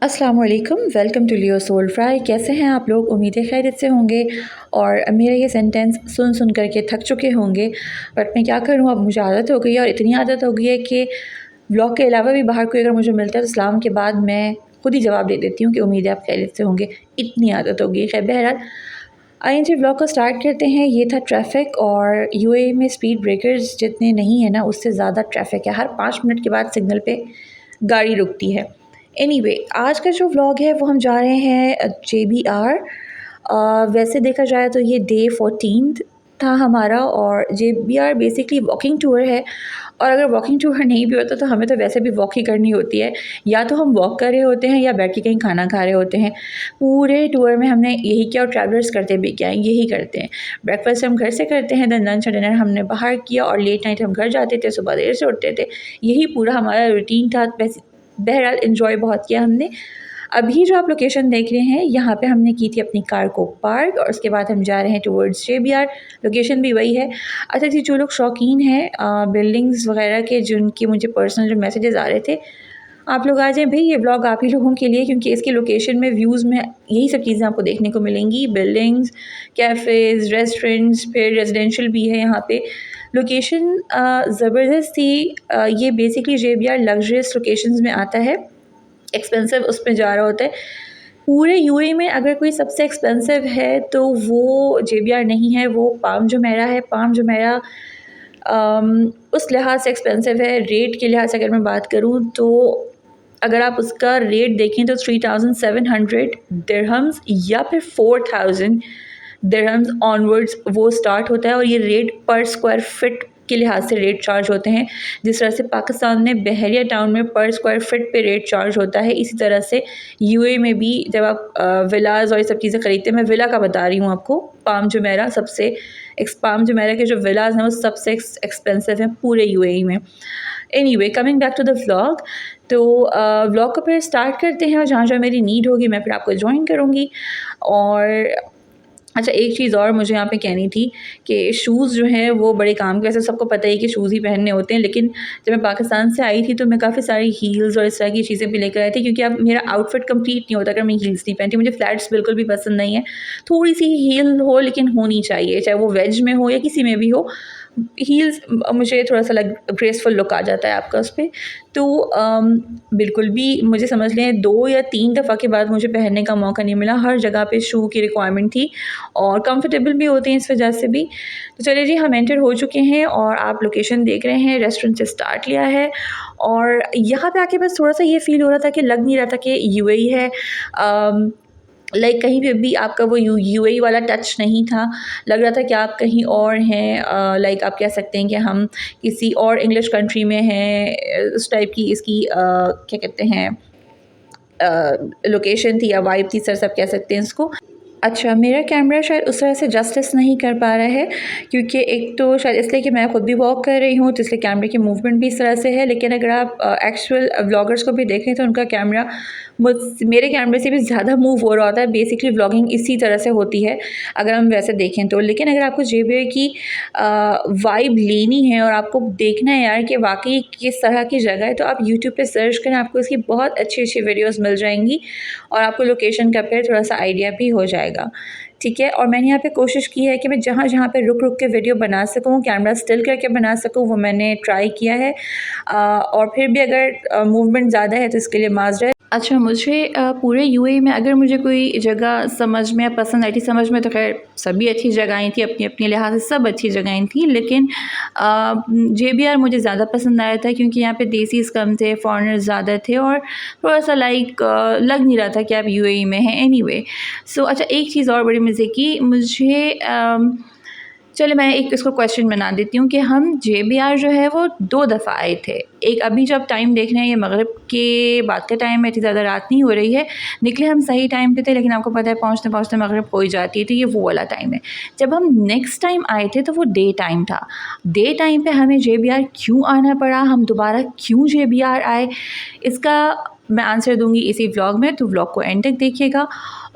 अस्सलाम वालेकुम, welcome to Leo soul fry. कैसे हैं आप लोग? उम्मीदें खैरियत से होंगे और मेरा ये सेंटेंस सुन सुन करके थक चुके होंगे। बट मैं क्या करूँ, अब मुझे आदत हो गई है और इतनी आदत हो गई है कि व्लॉग के अलावा भी बाहर कोई अगर मुझे मिलता है तो सलाम के बाद मैं खुद ही जवाब दे देती हूँ कि उम्मीद है आप खैरियत से होंगे। इतनी आदत हो गई है। खैर बहरहाल आइए जी व्लॉग को स्टार्ट करते हैं। ये था ट्रैफ़िक और यूएई में स्पीड ब्रेकर्स जितने नहीं है ना, उससे ज़्यादा ट्रैफ़िक है। हर 5 मिनट के बाद सिग्नल पे गाड़ी रुकती है। एनीवे आज का जो व्लॉग है वो हम जा रहे हैं JBR। वैसे देखा जाए तो ये डे 14 था हमारा और JBR बेसिकली वॉकिंग टूर है। और अगर वॉकिंग टूर नहीं भी होता तो हमें तो वैसे भी वॉक ही करनी होती है। या तो हम वॉक कर रहे होते हैं या बैठ के कहीं खाना खा रहे होते हैं। पूरे टूर में हमने यही किया और ट्रैवलर्स करते भी क्या है, यही करते हैं। ब्रेकफास्ट हम घर से करते हैं, देन लंच और डिनर हमने बाहर किया और लेट नाइट हम घर जाते थे, सुबह देर से उठते थे। यही पूरा हमारा रूटीन था। बहरहाल इन्जॉय बहुत किया हमने। अभी जो आप लोकेशन देख रहे हैं यहाँ पे हमने की थी अपनी कार को पार्क और उसके बाद हम जा रहे हैं टुवर्ड्स JBR। लोकेशन भी वही है। अच्छा जी, जो लोग शौकीन हैं बिल्डिंग्स वगैरह के, जिनकी मुझे पर्सनल जो मैसेजेस आ रहे थे, आप लोग आ जाएं भाई, ये ब्लॉग आप ही लोगों के लिए, क्योंकि इसकी लोकेशन में व्यूज़ में यही सब चीज़ें आपको देखने को मिलेंगी। बिल्डिंग्स, कैफ़ेज़, रेस्टोरेंट्स, फिर रेजिडेंशियल भी है यहाँ पे। लोकेशन ज़बरदस्त थी। ये बेसिकली JBR लग्जरियस लोकेशंस में आता है। एक्सपेंसिव उसमें जा रहा होता है। पूरे यूएई में अगर कोई सबसे एक्सपेंसिव है तो वो JBR नहीं है, वो पाम जुमेरा है। पाम जुमेरा उस लिहाज से एक्सपेंसिव है। रेट के लिहाज से अगर मैं बात करूँ तो अगर आप उसका रेट देखें तो 3700 दिरहम्स या फिर 4000 दिरहम्स ऑनवर्ड्स वो स्टार्ट होता है। और ये रेट पर स्क्वायर फिट के लिहाज से रेट चार्ज होते हैं। जिस तरह से पाकिस्तान में बहरिया टाउन में पर स्क्वायर फिट पे रेट चार्ज होता है, इसी तरह से यूएई में भी जब आप विलाज और ये सब चीज़ें ख़रीदते हैं, मैं विला का बता रही हूँ आपको, पाम जुमेरा सबसे पाम जुमेरा के जो विलाज हैं वो सबसे एक्सपेंसिव हैं पूरे यूएई में। Anyway coming back to the vlog, तो व्लॉग को फिर स्टार्ट करते हैं और जहाँ जहाँ मेरी नीड होगी मैं फिर आपको ज्वाइन करूँगी। और अच्छा, एक चीज़ और मुझे यहाँ पे कहनी थी कि शूज़ जो हैं वो बड़े काम के, वैसे सबको पता ही कि शूज़ ही पहनने होते हैं, लेकिन जब मैं पाकिस्तान से आई थी तो मैं काफ़ी सारी हील्स और इस तरह की चीज़ें भी लेकर आई थी, क्योंकि अब मेरा आउटफिट कंप्लीट नहीं होता अगर मैं हील्स नहीं पहनती। मुझे फ्लैट्स बिल्कुल भी पसंद नहीं है। थोड़ी सी हील हो लेकिन होनी चाहिए, चाहे वो वेज में हो या किसी में भी हो। हील्स मुझे थोड़ा सा लग ग्रेसफुल लुक आ जाता है आपका उस पर। तो बिल्कुल भी मुझे समझ लें 2 या 3 दफ़ा के बाद मुझे पहनने का मौका नहीं मिला। हर जगह पे शू की रिक्वायरमेंट थी और कंफर्टेबल भी होते हैं इस वजह से भी। तो चलिए जी, हम एंटर हो चुके हैं और आप लोकेशन देख रहे हैं। रेस्टोरेंट से स्टार्ट लिया है और यहाँ पे आके बस थोड़ा सा ये फ़ील हो रहा था कि लग नहीं रहा था कि यूएई है। लाइक कहीं पे भी आपका वो यूएई वाला टच नहीं था। लग रहा था कि आप कहीं और हैं। लाइक आप कह सकते हैं कि हम किसी और इंग्लिश कंट्री में हैं। उस टाइप की इसकी क्या कहते हैं लोकेशन थी या वाइब थी, सर सब कह सकते हैं इसको। अच्छा, मेरा कैमरा शायद उस तरह से जस्टिस नहीं कर पा रहा है, क्योंकि एक तो शायद इसलिए कि मैं ख़ुद भी वॉक कर रही हूँ तो इसलिए कैमरे की मूवमेंट भी इस तरह से है। लेकिन अगर आप एक्चुअल व्लॉगर्स को भी देखें तो उनका कैमरा मेरे कैमरे से भी ज़्यादा मूव हो रहा होता है। बेसिकली व्लॉगिंग इसी तरह से होती है अगर हम वैसे देखें तो। लेकिन अगर आपको JBR की वाइब लेनी है और आपको देखना है यार कि वाकई किस तरह की जगह है, तो आप यूट्यूब पे सर्च करें, आपको इसकी बहुत अच्छी अच्छी वीडियोस मिल जाएंगी और आपको लोकेशन का फिर थोड़ा सा आइडिया भी हो जाएगा। ठीक है, और मैंने यहाँ पे कोशिश की है कि मैं जहाँ जहाँ पे रुक रुक के वीडियो बना सकूँ, कैमरा स्टिल करके बना सकूँ, वो मैंने ट्राई किया है। और फिर भी अगर मूवमेंट ज़्यादा है तो इसके लिए माजरा है। अच्छा, मुझे पूरे यूएई में अगर मुझे कोई जगह समझ में या पसंद आई थी, समझ में तो खैर सभी अच्छी जगहें थी, अपनी अपनी लिहाज से सब अच्छी जगहें थी, लेकिन JBR मुझे ज़्यादा पसंद आया था क्योंकि यहाँ पे देसीज़ कम थे, फॉरेनर्स ज़्यादा थे और थोड़ा सा लाइक लग नहीं रहा था कि आप यूएई में हैं। एनीवे सो अच्छा, एक चीज़ और बड़ी मज़े की मुझे चलिए मैं एक इसको क्वेश्चन बना देती हूँ कि हम JBR जो है वो 2 दफ़ा आए थे। एक अभी जब टाइम देख रहे हैं ये मगरिब के बाद का टाइम है, इतनी ज़्यादा रात नहीं हो रही है। निकले हम सही टाइम पे थे, लेकिन आपको पता है पहुँचते पहुँचते मगरिब हो ही जाती है, तो ये वो वाला टाइम है। जब हम नेक्स्ट टाइम आए थे तो वो डे टाइम था। डे टाइम पे हमें JBR क्यों आना पड़ा, हम दोबारा क्यों JBR आए, इसका मैं आंसर दूँगी इसी व्लॉग में, तो व्लॉग को एंड तक देखिएगा।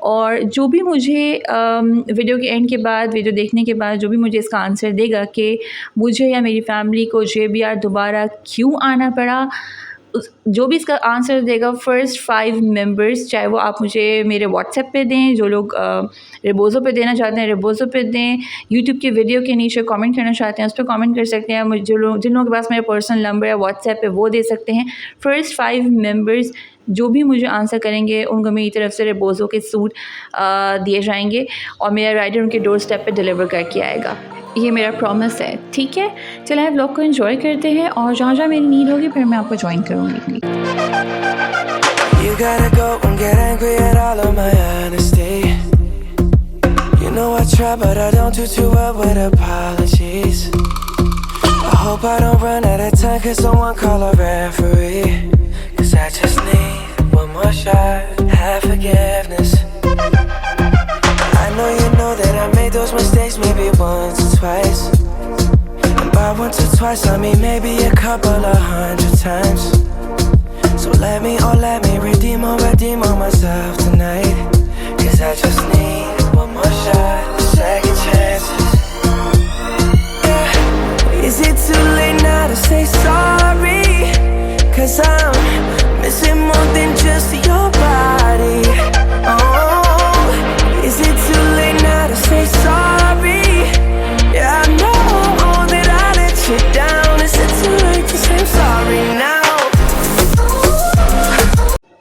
और जो भी मुझे वीडियो के एंड के बाद, वीडियो देखने के बाद जो भी मुझे इसका आंसर देगा कि मुझे या मेरी फैमिली को JBR दोबारा क्यों आना पड़ा, जो भी इसका आंसर देगा फर्स्ट 5 मेंबर्स, चाहे वो आप मुझे मेरे व्हाट्सएप पे दें, जो लोग रेबोज़ो पे देना चाहते हैं रेबोज़ो पे दें, यूट्यूब की वीडियो के नीचे कमेंट करना चाहते हैं उस पर कमेंट कर सकते हैं, मुझे जिन लोगों के पास मेरा पर्सनल नंबर है व्हाट्सएप पे वो दे सकते हैं। फर्स्ट 5 मेंबर्स जो भी मुझे आंसर करेंगे उनको मेरी तरफ से रेबोज़ो के सूट दिए जाएंगे और मेरा राइडर उनके डोर स्टेप पे डिलीवर करके आएगा। ये मेरा प्रॉमिस है, ठीक है। चलिए आप ब्लॉग को एंजॉय करते हैं और जहाँ जहाँ मेरी नीड होगी फिर मैं आपको ज्वाइन करूँगी। You gotta go and get angry at all of my honesty. You know I try but I don't do too well with apologies. I hope I don't run out of time, cause someone call a referee. Cause I just need one more shot, have forgiveness. I know you know that I made those mistakes maybe once or twice. And by once or twice I mean maybe a couple of 100 times. So let me redeem on myself tonight. Cause I just need one more shot, second chances. Yeah. Is it too late now to say sorry? Cause I'm missing more than just your body. Oh, is it too late now to say sorry? Yeah, I know that I let you down. Is it too late to say I'm sorry now?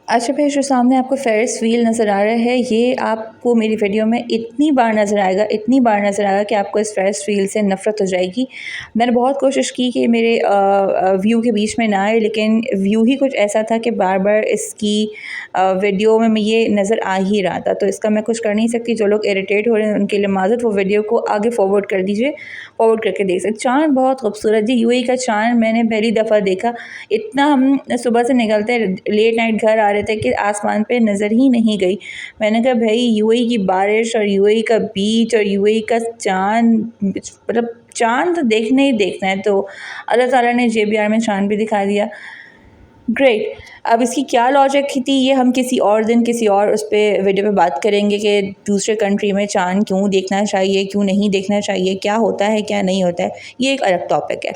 अच्छा फिर जो सामने आपको Ferris wheel नज़र आ रहा है, ये आपको मेरी वीडियो में इतनी बार नज़र आएगा कि आपको इस फेरिस व्हील से नफ़रत हो जाएगी। मैंने बहुत कोशिश की कि मेरे व्यू के बीच में ना आए, लेकिन व्यू ही कुछ ऐसा था कि बार बार इसकी वीडियो में ये नज़र आ ही रहा था, तो इसका मैं कुछ कर नहीं सकती। जो लोग इरिटेट हो रहे हैं उनके लिए माज़रत, वो वीडियो को आगे फॉरवर्ड कर दीजिए, फॉरवर्ड करके देख सकते। चाँद बहुत खूबसूरत जी, यूएई का चाँद मैंने पहली दफ़ा देखा। इतना हम सुबह से निकलते लेट नाइट घर आ रहे थे कि आसमान पे नज़र ही नहीं गई। मैंने कहा भाई यूएई की बारिश और यूएई का बीच और यूएई का चाँद, मतलब चाँद तो देखना ही देखना है, तो अल्लाह ताला ने जेबीआर में चाँद भी दिखा दिया। ग्रेट। अब इसकी क्या लॉजिक थी ये हम किसी और दिन किसी और उस पर वीडियो पे बात करेंगे कि दूसरे कंट्री में चाँद क्यों देखना चाहिए, क्यों नहीं देखना चाहिए, क्या होता है क्या नहीं होता है, ये एक अलग टॉपिक है।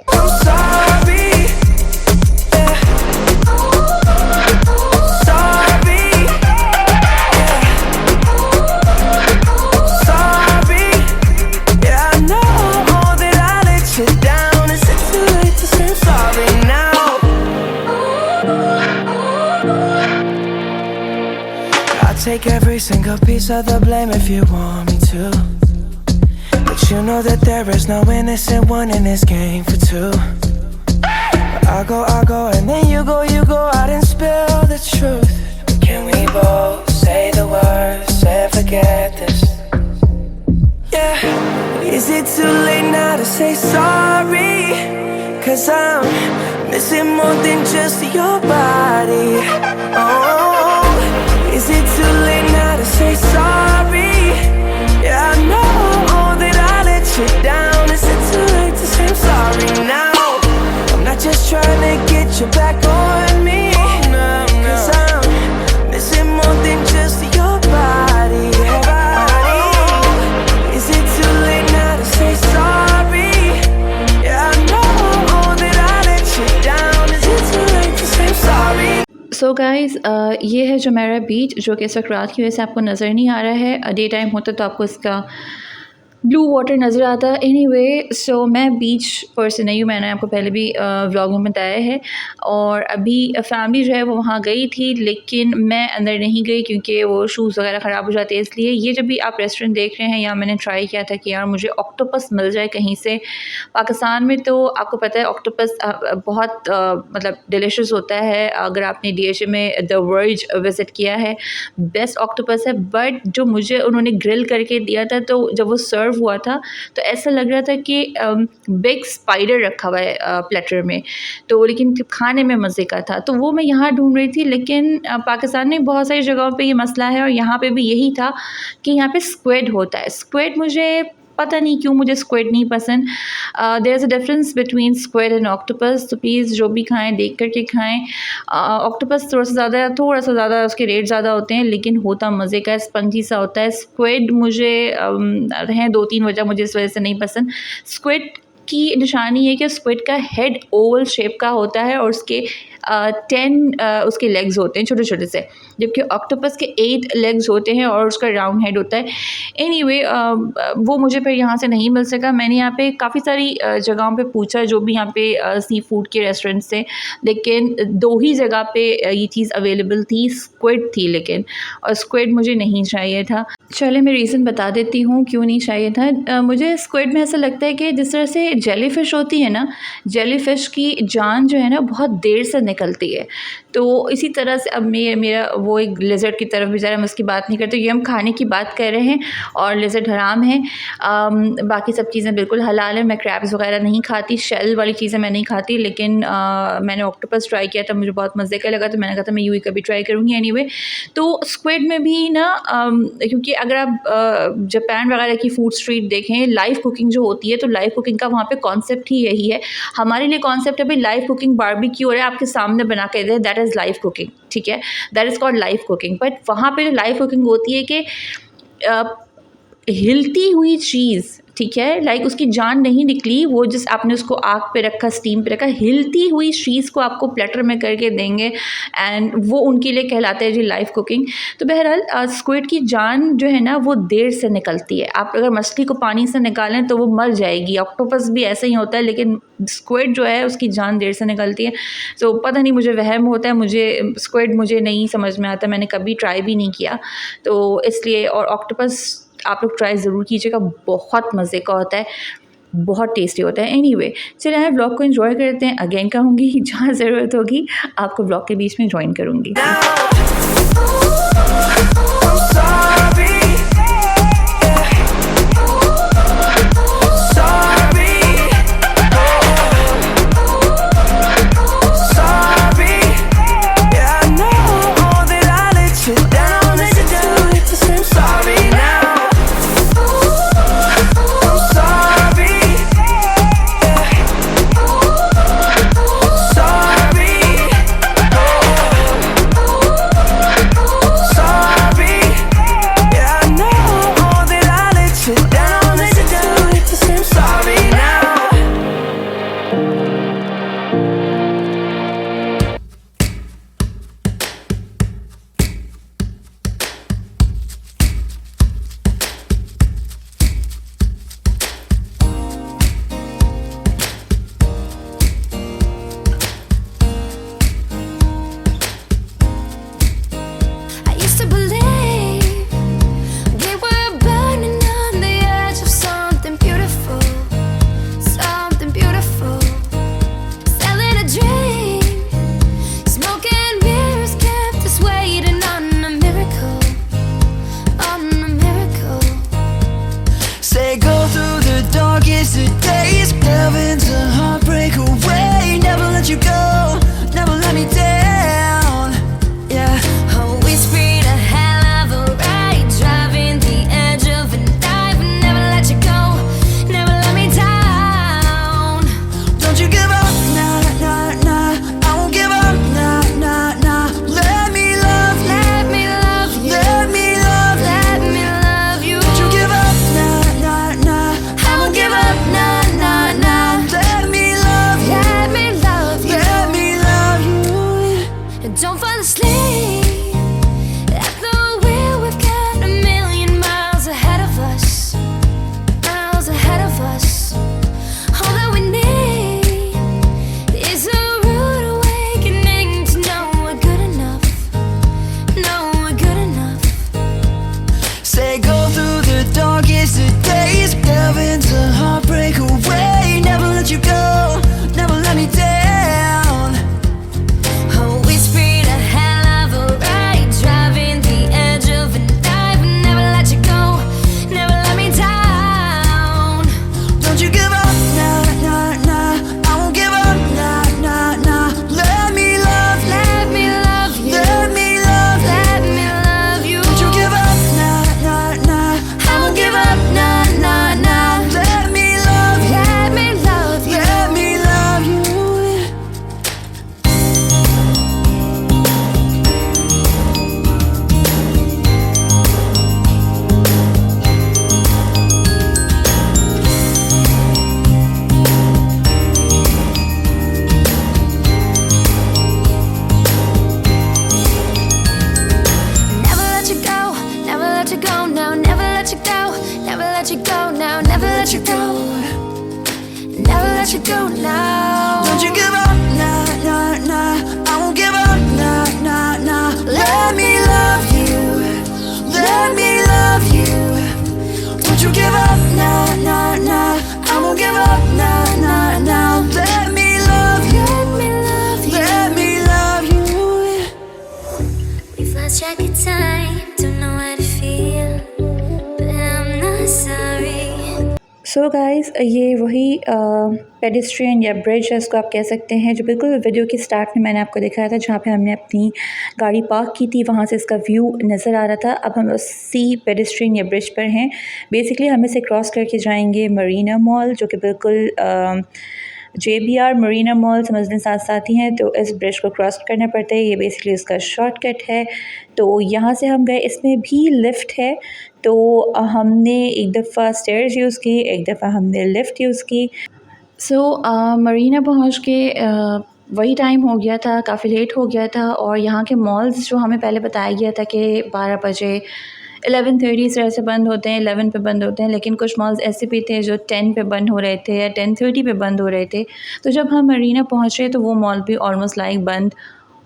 Take every single piece of the blame if you want me to, but you know that there is no innocent one in this game for two. But I go, and then you go out and spill the truth. But can we both say the words and forget this? Yeah. Is it too late now to say sorry? Cause I'm missing more than just your body. Oh, is it too late now to say sorry? Yeah, I know that I let you down. Is it too late to say I'm sorry now? I'm not just trying to get you back on me, cause I'm missing more than just your body. Oh, is it too late now to say sorry? Yeah, I know that I let you down. Is it too late to say I'm sorry? So guys ये है जो मेरा बीच, जो कि इस वक्त रात की वजह से आपको नज़र नहीं आ रहा है। डे टाइम होता तो आपको इसका ब्लू वाटर नज़र आता। एनीवे, सो मैं बीच पर्सन नहीं हूँ, मैंने आपको पहले भी व्लॉग में बताया है। और अभी फैमिली जो है वो वहाँ गई थी, लेकिन मैं अंदर नहीं गई क्योंकि वो शूज़ वगैरह ख़राब हो जाते हैं। इसलिए ये जब भी आप रेस्टोरेंट देख रहे हैं, यहाँ मैंने ट्राई किया था कि यार मुझे ऑक्टोपस मिल जाए कहीं से। पाकिस्तान में तो आपको पता है ऑक्टोपस बहुत मतलब डिलीशियस होता है। अगर आपने DHA में द वर्ज विज़िट किया है, बेस्ट ऑक्टोपस है। बट जो मुझे उन्होंने ग्रिल करके दिया था, तो जब वो सर्व हुआ था तो ऐसा लग रहा था कि बिग स्पाइडर रखा हुआ है प्लेटर में, तो लेकिन खाने में मज़े का था। तो वो मैं यहाँ ढूंढ रही थी, लेकिन पाकिस्तान में बहुत सारी जगहों पे ये मसला है और यहाँ पे भी यही था कि यहाँ पे स्क्विड होता है। स्क्विड मुझे पता नहीं क्यों मुझे स्क्विड नहीं पसंद। There is a difference between squid and octopus, तो प्लीज़ जो भी खाएं देख कर के खाएं। ऑक्टोपस थोड़ा सा ज़्यादा उसके रेट ज़्यादा होते हैं, लेकिन होता मज़े का, स्पंजी सा होता है। स्क्विड मुझे हैं 2-3 वजह मुझे इस वजह से नहीं पसंद। स्क्विड की निशानी है कि स्क्विड का हेड ओवल शेप का होता है और उसके 10 उसके लेग्स होते हैं छोटे छोटे से, जबकि ऑक्टोपस के 8 लेग्स होते हैं और उसका राउंड हेड होता है। एनीवे वो मुझे फिर यहाँ से नहीं मिल सका। मैंने यहाँ पे काफ़ी सारी जगहों पे पूछा जो भी यहाँ पे सी फूड के रेस्टोरेंट्स थे, लेकिन 2 ही जगह पे ये चीज़ अवेलेबल थी, स्क्विड थी लेकिन, और स्क्विड मुझे नहीं चाहिए था। चलिए मैं रीज़न बता देती हूँ क्यों नहीं चाहिए था। मुझे स्क्विड में ऐसा लगता है कि जिस तरह से जेलीफ़िश होती है ना, जेलीफ़िश की जान जो है ना बहुत देर से निकलती है, तो इसी तरह से अब मेरा वो एक लिज़र्ड की तरफ बेचारा, हम उसकी बात नहीं करते, ये हम खाने की बात कर रहे हैं और लिज़र्ड हराम है। बाकी सब चीज़ें बिल्कुल हलाल है। मैं क्रैब्स वगैरह नहीं खाती, शेल वाली चीज़ें मैं नहीं खाती, लेकिन मैंने ऑक्टोपस ट्राई किया था, मुझे बहुत मज़े का लगा, तो मैंने कहा था मैं यूँ ही कभी ट्राई करूँगी। एनीवे तो स्क्विड में भी ना क्योंकि अगर आप जापान वगैरह की फूड स्ट्रीट देखें, लाइव कुकिंग जो होती है, तो लाइव कुकिंग का वहाँ पे कॉन्सेप्ट ही यही है। हमारे लिए कॉन्सेप्ट है भाई लाइव कुकिंग, बारबेक्यू हो रहा है आपके सामने बना के दे, दैट इज़ लाइव कुकिंग, ठीक है, that is called live cooking. But वहाँ पे जो लाइव कुकिंग होती है कि हिलती हुई चीज़, ठीक है, लाइक उसकी जान नहीं निकली, वो जिस आपने उसको आग पे रखा, स्टीम पे रखा, हिलती हुई चीज़ को आपको प्लेटर में करके देंगे, एंड वो उनके लिए कहलाता है जी लाइव कुकिंग। तो बहरहाल स्क्विड की जान जो है ना वो देर से निकलती है। आप अगर मछली को पानी से निकालें तो वो मर जाएगी, ऑक्टोपस भी ऐसा ही होता है, लेकिन स्क्विड जो है उसकी जान देर से निकलती है। तो पता नहीं, मुझे वहम होता है, मुझे स्क्विड मुझे नहीं समझ में आता, मैंने कभी ट्राई भी नहीं किया, तो इसलिए। और ऑक्टोपस आप लोग ट्राई ज़रूर कीजिएगा, बहुत मज़े का होता है, बहुत टेस्टी होता है। एनीवे चलिए हम व्लॉग को एंजॉय करते हैं। अगेन कहूँगी जहाँ ज़रूरत होगी आपको व्लॉग के बीच में ज्वाइन करूँगी। let you go. Never let you go now. Don't you give up, nah, nah, nah. I won't give up, nah, nah, nah. Let me love you. Let me love you. Don't you give up, nah, nah, nah. I won't give up, nah, nah, nah. Let me love you. Let me love you. We've lost track of time, don't know how to feel, but I'm not sorry. So guys, ये वही pedestrian या bridge है, इसको आप कह सकते हैं, जो बिल्कुल वीडियो के स्टार्ट में मैंने आपको दिखाया था, जहाँ पे हमने अपनी गाड़ी पार्क की थी, वहाँ से इसका व्यू नज़र आ रहा था। अब हम उसी पेडेस्ट्रियन या ब्रिज पर हैं। बेसिकली हम इसे क्रॉस करके जाएंगे मरीना मॉल, जो कि बिल्कुल JBR मरीना मॉल समझने साथ साथ ही हैं। तो इस ब्रिज को क्रॉस करना पड़ता है, ये बेसिकली इसका शॉर्टकट है। तो यहाँ से हम गए, इसमें भी लिफ़्ट है। तो हमने एक दफ़ा स्टेयर्स यूज़ की, एक दफ़ा हमने लिफ़्ट यूज़ की। सो मरीना पहुँच के वही टाइम हो गया था, काफ़ी लेट हो गया था। और यहाँ के मॉल्स जो हमें पहले बताया गया था कि 12 बजे 11:30 से ऐसे बंद होते हैं, 11 पे बंद होते हैं, लेकिन कुछ मॉल्स ऐसे भी थे जो 10 पे बंद हो रहे थे या 10:30 पे बंद हो रहे थे। तो जब हम मरीना पहुँचे तो वो मॉल भी ऑलमोस्ट लाइक बंद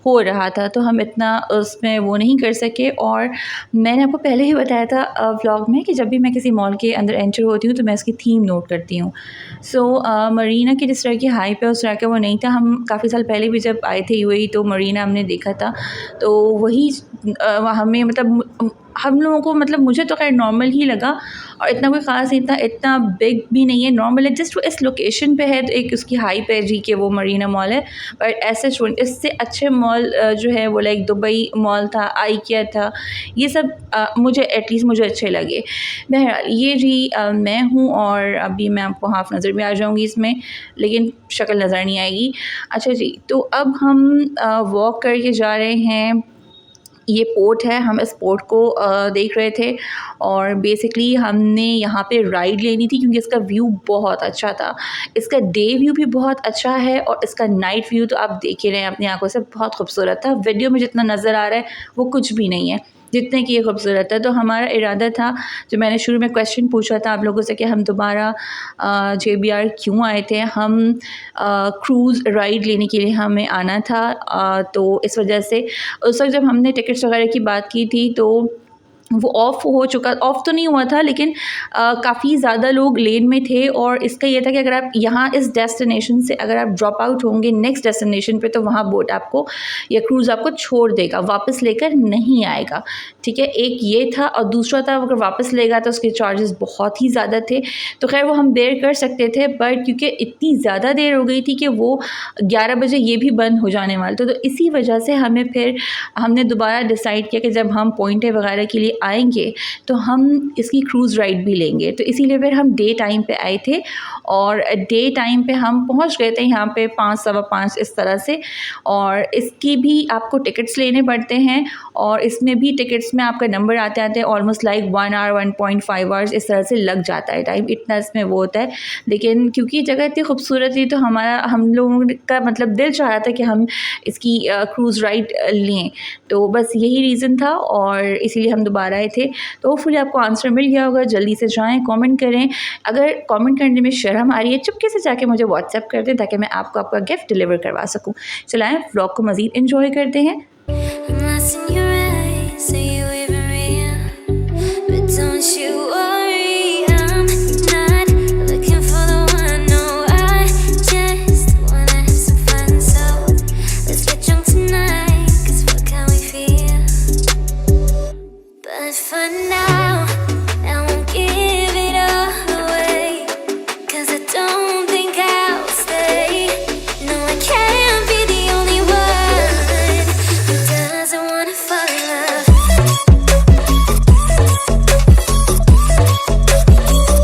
हो रहा था, तो हम इतना उसमें वो नहीं कर सके। और मैंने आपको पहले ही बताया था व्लॉग में कि जब भी मैं किसी मॉल के अंदर एंटर होती हूँ तो मैं उसकी थीम नोट करती हूँ। मरीना की जिस तरह की हाइप है उस तरह का वो नहीं था। हम काफ़ी साल पहले भी जब आए थे UAE तो मरीना हमने देखा था, तो वही हमें मतलब हम लोगों को मतलब मुझे तो खैर नॉर्मल ही लगा और इतना कोई ख़ास नहीं था, इतना बिग भी नहीं है, नॉर्मल है। जस्ट वो इस लोकेशन पे है तो एक उसकी हाइप है जी कि वो मरीना मॉल है। पर ऐसे इससे अच्छे मॉल जो है वो लाइक दुबई मॉल था, IKEA था, ये सब मुझे एटलीस्ट मुझे अच्छे लगे। बहरहाल ये जी मैं हूँ और अभी मैं आपको हाफ नज़र भी आ जाऊँगी इसमें, लेकिन शक्ल नज़र नहीं आएगी। अच्छा जी, तो अब हम वॉक करके जा रहे हैं। ये पोर्ट है, हम इस पोर्ट को देख रहे थे और बेसिकली हमने यहाँ पे राइड लेनी थी क्योंकि इसका व्यू बहुत अच्छा था। इसका डे व्यू भी बहुत अच्छा है और इसका नाइट व्यू तो आप देख ही रहे हैं अपनी आंखों से, बहुत खूबसूरत था। वीडियो में जितना नज़र आ रहा है वो कुछ भी नहीं है जितने की ये खूबसूरत है। तो हमारा इरादा था, जो मैंने शुरू में क्वेश्चन पूछा था आप लोगों से कि हम दोबारा JBR क्यों आए थे, हम क्रूज़ राइड लेने के लिए हमें आना था। तो इस वजह से उस वक्त जब हमने टिकट्स वगैरह की बात की थी तो वो ऑफ़ तो नहीं हुआ था, लेकिन काफ़ी ज़्यादा लोग लेन में थे। और इसका ये था कि अगर आप यहाँ इस डेस्टिनेशन से अगर आप ड्रॉप आउट होंगे नेक्स्ट डेस्टिनेशन पे तो वहाँ बोट आपको या क्रूज़ आपको छोड़ देगा, वापस लेकर नहीं आएगा। ठीक है, एक ये था। और दूसरा था अगर वापस लेगा तो उसके चार्जेस बहुत ही ज़्यादा थे। तो खैर वो हम बेयर कर सकते थे, बट क्योंकि इतनी ज़्यादा देर हो गई थी कि वो 11 बजे ये भी बंद हो जाने वाला था, तो इसी वजह से हमने दोबारा डिसाइड किया कि जब हम पॉइंटे वगैरह के लिए आएंगे तो हम इसकी क्रूज़ राइड भी लेंगे। तो इसीलिए फिर हम डे टाइम पे आए थे और डे टाइम पे हम पहुंच गए थे यहाँ पे 5 सवा 5 इस तरह से। और इसकी भी आपको टिकट्स लेने पड़ते हैं और इसमें भी टिकट्स में आपका नंबर आते आते ऑलमोस्ट लाइक 1 आवर 1.5 आवर्स इस तरह से लग जाता है टाइम, इतना इसमें वो होता है। लेकिन क्योंकि जगह इतनी खूबसूरत थी तो हम लोगों का मतलब दिल चाह रहा था कि हम इसकी क्रूज़ राइड लें, तो बस यही रीज़न था और इसीलिए हम दोबारा आए थे। तो होपफुली आपको आंसर मिल गया होगा। जल्दी से जाएं, कमेंट करें। अगर कमेंट करने में शर्म आ रही है चुपके से जाके मुझे व्हाट्सएप कर दें ताकि मैं आपको आपका गिफ्ट डिलीवर करवा सकूं। चलाएं, व्लॉग को मज़ीद एंजॉय करते हैं। I'm lost in your eyes, are you even real? But don't you worry, I'm not looking for the one. No, I just wanna have some fun. So let's get drunk tonight, 'cause fuck how we feel. But for now, I won't give it all away, 'cause I don't think I'll stay. No, I can't be the only one who doesn't wanna fall in love.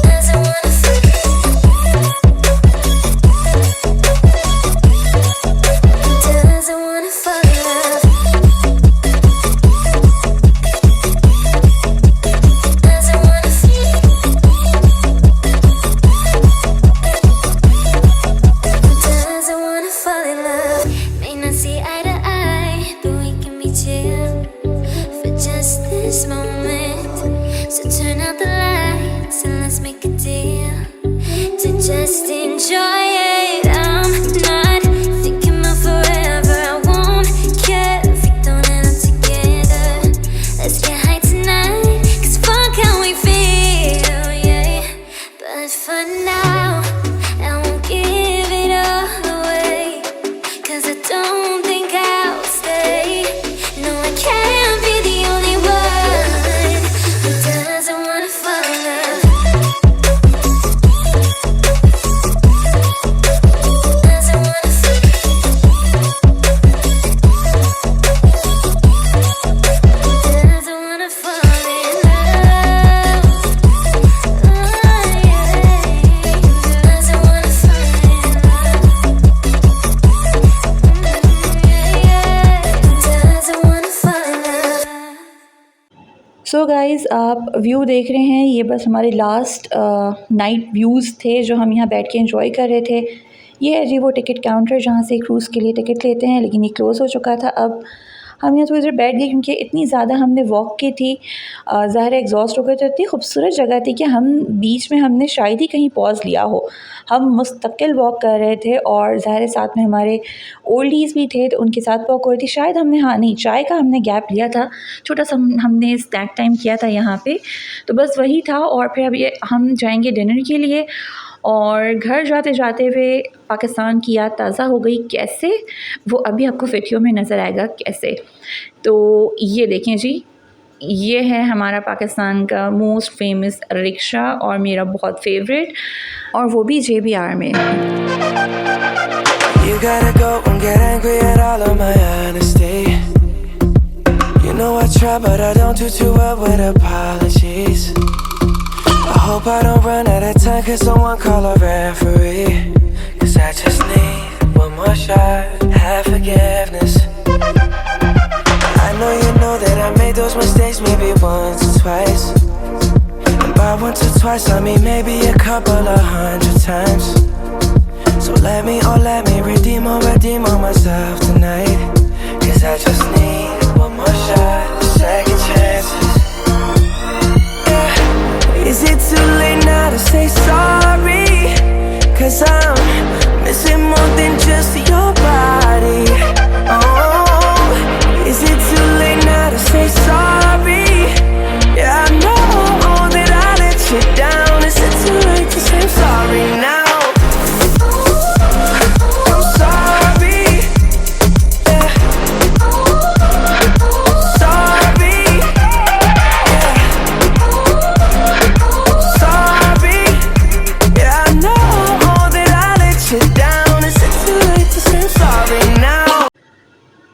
Doesn't wanna fall. Doesn't wanna fall in love. Doesn't wanna fall. Doesn't wanna fall in love. May not see eye to eye, but we can be chill for just this moment. So turn out the lights and let's make a deal. So guys, आप view देख रहे हैं, ये बस हमारे last night views थे जो हम यहाँ बैठ के एंजॉय कर रहे थे। ये है जी वो टिकट काउंटर जहाँ से क्रूज़ के लिए टिकट लेते हैं, लेकिन ये क्लोज़ हो चुका था। अब हम यहाँ थोड़ी देर बैठ गए क्योंकि इतनी ज़्यादा हमने वॉक की थी, ज़ाहिर है एग्जॉस्ट हो गए। तो इतनी खूबसूरत जगह थी कि हम बीच में हमने शायद ही कहीं पॉज़ लिया हो। हम मुस्तकिल वॉक कर रहे थे और ज़ाहिर है साथ में हमारे ओल्डीज़ भी थे, तो उनके साथ वॉक हो रही थी। शायद हमने, हाँ नहीं, चाय का हमने गैप लिया था, छोटा सा हमने स्नैक टाइम किया था यहाँ पे, तो बस वही था। और फिर अब ये हम जाएंगे डिनर के लिए, और घर जाते जाते हुए पाकिस्तान की याद ताज़ा हो गई। कैसे, वो अभी आपको वीडियो में नज़र आएगा कैसे। तो ये देखें जी, ये है हमारा पाकिस्तान का मोस्ट फेमस रिक्शा और मेरा बहुत फेवरेट, और वो भी JBR में। You gotta go and get angry at all of my honesty. You know I try but I don't do too well with apologies. I hope I don't run out of time, cause someone call a referee. Cause I just need one more shot, have forgiveness. I know you know that I made those mistakes maybe once or twice. And by once or twice I mean maybe a couple of 100 times. So let me redeem on myself tonight. Cause I just need one more shot, second chances. Is it too late now to say sorry? Cause I'm missing more than just your body. Oh, is it too late now to say sorry? Yeah, I know that I let you down. Is it too late to say I'm sorry now?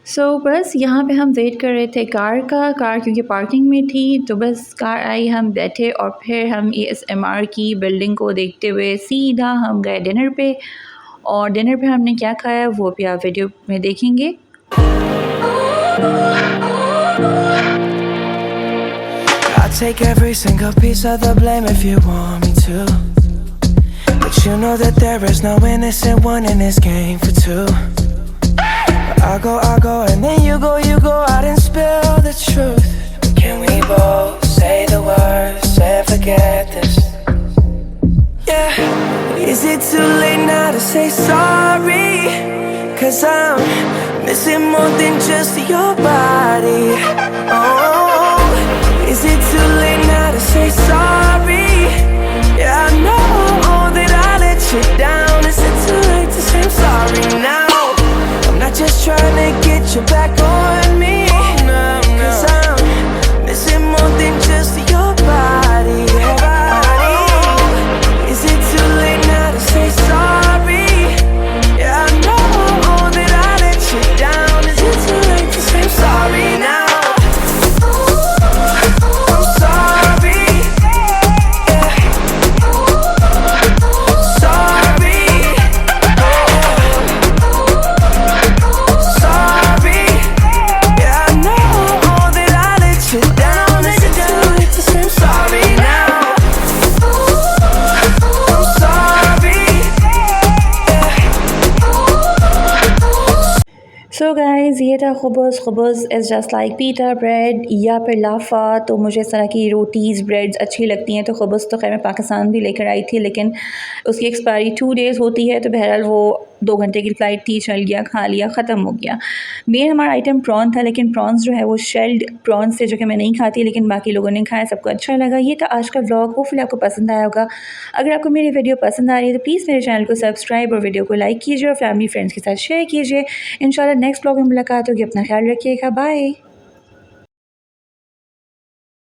सो बस यहाँ पे हम wait कर रहे थे car क्योंकि parking में थी। तो बस कार आई, हम बैठे और फिर हम ASMR की बिल्डिंग को देखते हुए सीधा हम गए डिनर पे। और डिनर पे हमने क्या खाया वो भी आप वीडियो में देखेंगे। I'll take every single piece of the blame if you want me to. But you know that there is no innocent one in this game for two. I go, and then you go out and spill the truth. Can we both say the words and forget this? Yeah. Is it too late now to say sorry? Cause I'm missing more than just your body. Oh, is it too late now to say sorry? Yeah, I know that I let you down. Is it too late to say I'm sorry now? I'm just trying to get you back on me. Cause I'm missing more than just your body. Is it too late now to say sorry? Yeah, I know that I let you down. Is it too late to say I'm sorry now? I'm sorry. Yeah. Sorry. So guys, ये था खुबज़ is just like pita bread या फिर लाफा। तो मुझे इस तरह की रोटीज़ ब्रेड्स अच्छी लगती हैं। तो खुबज़ तो खैर मैं पाकिस्तान भी लेकर आई थी, लेकिन उसकी एक्सपायरी 2 डेज़ होती है। तो बहरहाल वो 2 घंटे की फ़्लाइट थी, चल गया, खा लिया, ख़त्म हो गया। मेन हमारा आइटम प्रॉन था, लेकिन प्रॉन्स जो है वो शेल्ड प्रॉन्स थे जो कि मैं नहीं खाती, लेकिन बाकी लोगों ने खाया, सबको अच्छा लगा। ये था आज का व्लॉग, होपफुली आपको पसंद आया होगा। अगर आपको मेरी वीडियो पसंद आ रही है तो प्लीज़ मेरे चैनल को सब्सक्राइब और वीडियो को लाइक कीजिए और फैमिली फ्रेंड्स के साथ शेयर कीजिए। इंशाल्लाह नेक्स्ट व्लॉग में मुलाकात होगी। अपना ख्याल रखिएगा, बाय।